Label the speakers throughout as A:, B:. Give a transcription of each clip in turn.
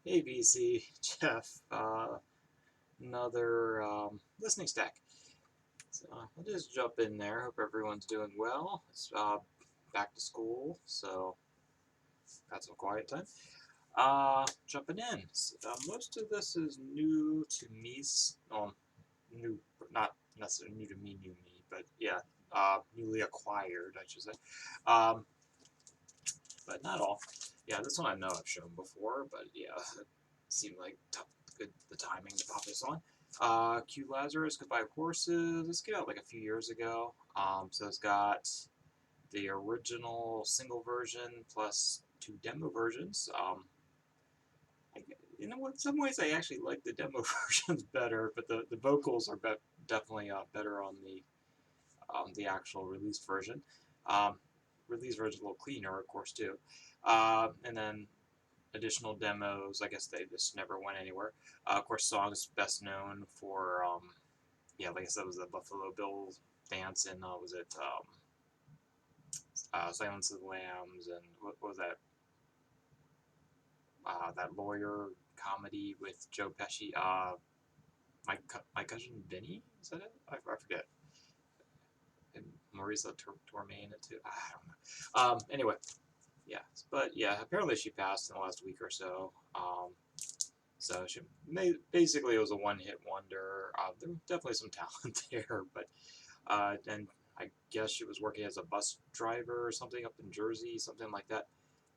A: Hey VC, Jeff, another listening stack. So I'll just jump in there. Hope everyone's doing well. It's back to school, so got some quiet time. Jumping in. Most of this is new to me. New, not necessarily new me, but yeah, newly acquired, I should say. Um, but not all. Yeah, this one I know I've shown before, but yeah, it seemed like good the timing to pop this on. Q Lazarus, Goodbye Horses. This came out like a few years ago. So it's got the original single version plus two demo versions. In some ways, I actually like the demo versions better, but the vocals are definitely better on the actual released version. Um, Released version is a little cleaner, of course, too. And then additional demos. I guess they just never went anywhere. Of course, song is best known for, yeah, like I said, it was the Buffalo Bill dance and was it Silence of the Lambs and what was that? That lawyer comedy with Joe Pesci. My cousin Denny, is that it? I forget. And Marisa Tomei in it too. I don't know. Anyway, yeah, but yeah, apparently she passed in the last week or so. So she basically it was a one-hit wonder. There was definitely some talent there, but and I guess she was working as a bus driver or something up in Jersey, something like that.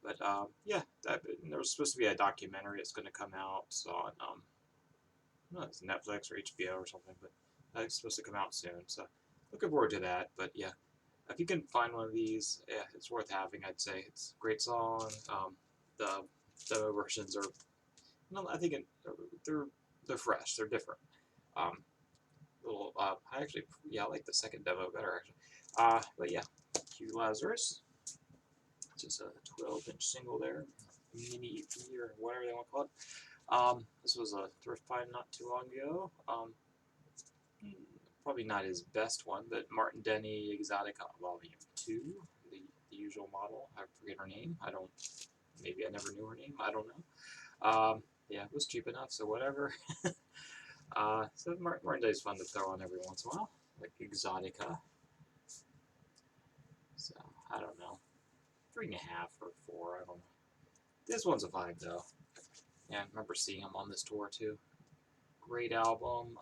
A: But yeah, there was supposed to be a documentary that's going to come out on no, it's Netflix or HBO or something, but it's supposed to come out soon. So looking forward to that. But yeah, if you can find one of these, yeah, it's worth having. I'd say it's a great song. The demo versions are, no, I think they're they're fresh. They're different. Um, little, I actually, yeah, I like the second demo better actually. But yeah, Q Lazarus, just a 12-inch single there, mini EP or whatever they want to call it. This was a thrift find not too long ago. Probably not his best one, but Martin Denny Exotica Volume 2, the usual model. I forget her name. Maybe I never knew her name. I don't know. Yeah, it was cheap enough, so whatever. So Martin Denny's fun to throw on every once in a while, like Exotica. So, I don't know. 3.5 or 4, I don't know. This one's a 5, though. Yeah, I remember seeing him on this tour, too. Great album.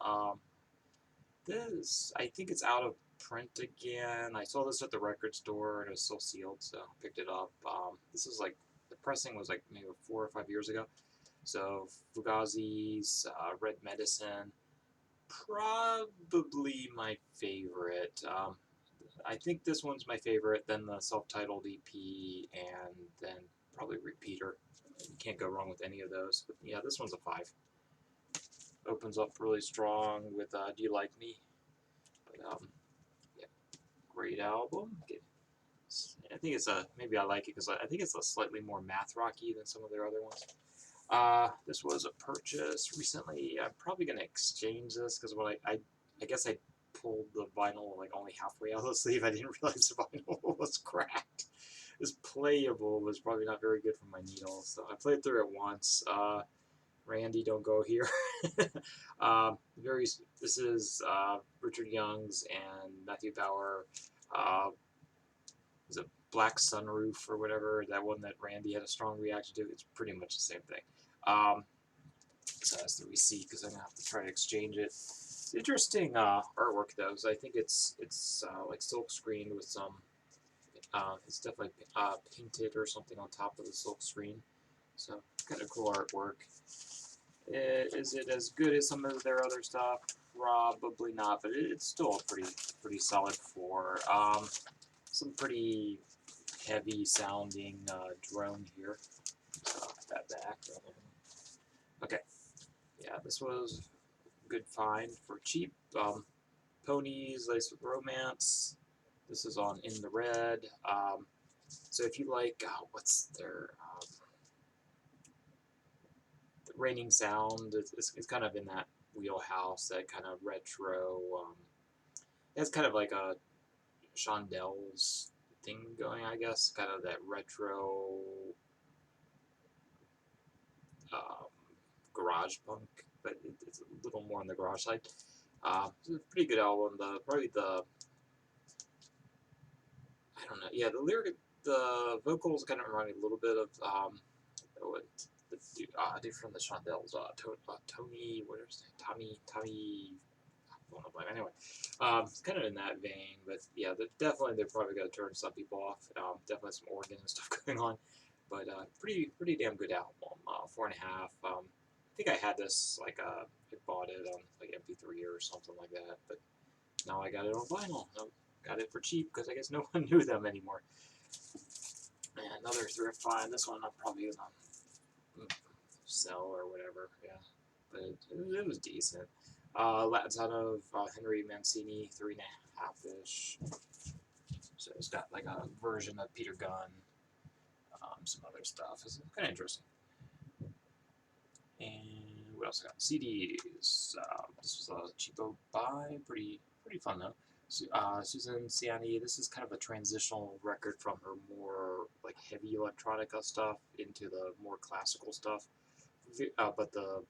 A: I think it's out of print again. I saw this at the record store and it was still sealed, so I picked it up. This is like, the pressing was like maybe 4 or 5 years ago. So Fugazi's Red Medicine, probably my favorite. I think this one's my favorite, then the self-titled EP, and then probably Repeater. You can't go wrong with any of those. But yeah, this one's a 5. Opens up really strong with Do You Like Me? But yeah, great album. I think it's maybe I like it because I think it's a slightly more math rocky than some of their other ones. This was a purchase recently. I'm probably gonna exchange this because when I guess I pulled the vinyl like only halfway out of the sleeve. I didn't realize the vinyl was cracked. It's playable, but it's probably not very good for my needle. So I played through it once. Randy, don't go here. Very. This is Richard Young's and Matthew Bauer. Uh, is it Black Sunroof or whatever? That one that Randy had a strong reaction to. It's pretty much the same thing. So that's the receipt because I'm gonna have to try to exchange it. It's interesting artwork though. So I think it's like silk screened with some. It's definitely painted or something on top of the silk screen. So kind of cool artwork. Is it as good as some of their other stuff? Probably not, but it's still a pretty solid floor. Some pretty heavy sounding drone here. That back. Okay, yeah, this was a good find for cheap. Ponies, Lace with Romance. This is on In the Red. So if you like, what's their Raining Sound? It's kind of in that wheelhouse, that kind of retro. It's kind of like a Shondel's thing going, I guess. Kind of that retro garage punk, but it's a little more on the garage side. It's a pretty good album. Probably the I don't know. Yeah, the vocals kind of remind me a little bit of what the dude from the Shondells, Tony, what is it? Tommy. I don't know, anyway, kind of in that vein, but yeah, they're probably going to turn some people off. Definitely some organ and stuff going on, but pretty damn good album. 4.5. I think I had this I bought it on like MP3 or something like that, but now I got it on vinyl. I got it for cheap because I guess no one knew them anymore. And another thrift find. This one I'm probably gonna sell or whatever. Yeah, but it was decent. That's out of Henry Mancini, 3.5-ish. So it's got like a version of Peter Gunn, some other stuff. It's kind of interesting. And what else I got? CDs. This was a cheapo buy. Pretty fun though. Susan Siani. This is kind of a transitional record from her more like heavy electronica stuff into the more classical stuff. But the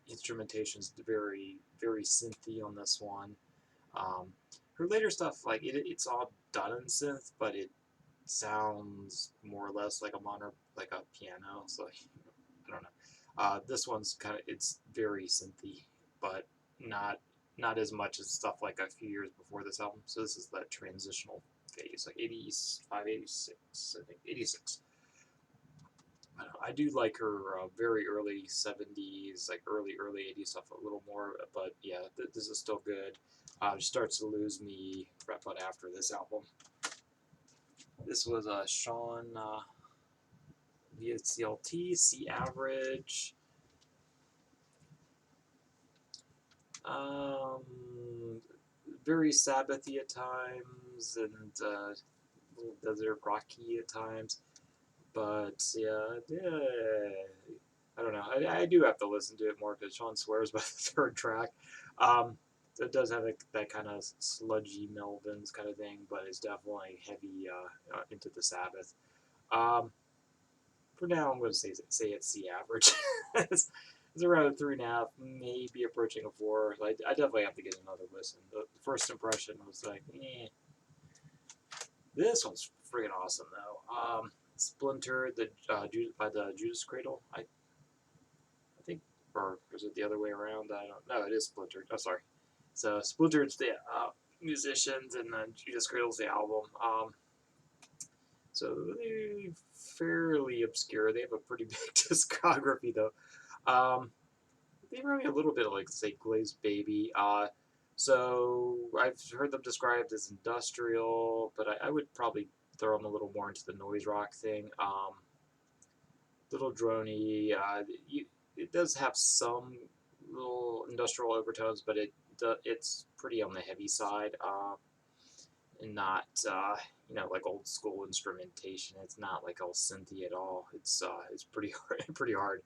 A: instrumentation's very synthy on this one. Her later stuff, like it's all done in synth, but it sounds more or less like a piano. So I don't know. This one's it's very synthy, but not as much as stuff like a few years before this album. So this is that transitional phase, like 85, 86, I think 86. I do like her very early 70s, like early 80s stuff a little more, but yeah, this is still good. She starts to lose me right about after this album. This was Sean VCLT, C Average. Very Sabbathy at times, and a little desert rocky at times. But yeah, I don't know. I do have to listen to it more because Sean swears by the third track. It does have that kind of sludgy Melvins kind of thing, but it's definitely heavy into the Sabbath. For now, I'm going to say it's C Average. it's around a 3.5, maybe approaching a 4. I definitely have to get another listen. The first impression was like, eh. This one's friggin' awesome though. Splinter by the Judas Cradle. I think, or is it the other way around? I don't know. It is Splintered. Oh, sorry. So Splintered's the musicians, and then Judas Cradle's the album. So they're fairly obscure. They have a pretty big discography though. They remind me a little bit of like say Glazed Baby. So I've heard them described as industrial, but I would probably throw them a little more into the noise rock thing. Little droney. It does have some little industrial overtones, but it's pretty on the heavy side, and not like old school instrumentation. It's not like all synthy at all. It's pretty hard.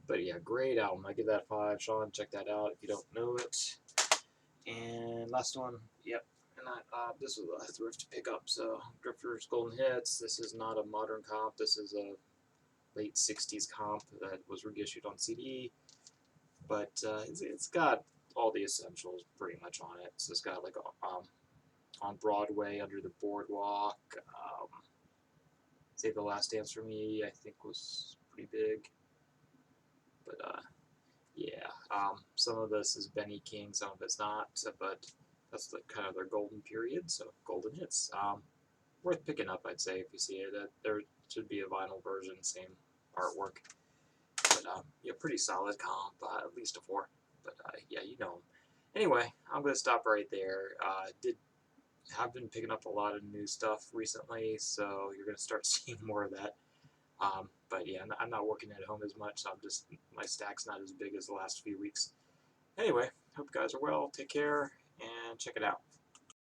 A: But yeah, great album. I give that 5. Sean, check that out if you don't know it. And last one, yep. And this was a thrift pickup. So Drifter's Golden Hits. This is not a modern comp. This is a late 60s comp that was reissued on CD. But it's got all the essentials pretty much on it. So it's got like on Broadway, Under the Boardwalk. Save the Last Dance for Me, I think was pretty big. But yeah, some of this is Benny King, some of it's not, but that's kind of their golden period, so golden hits. Worth picking up, I'd say, if you see it. There should be a vinyl version, same artwork. But yeah, pretty solid comp, at least a 4. But yeah, you know them. Anyway, I'm going to stop right there. Have been picking up a lot of new stuff recently, so you're going to start seeing more of that. But yeah, I'm not working at home as much, so my stack's not as big as the last few weeks. Anyway, hope you guys are well, take care, and check it out.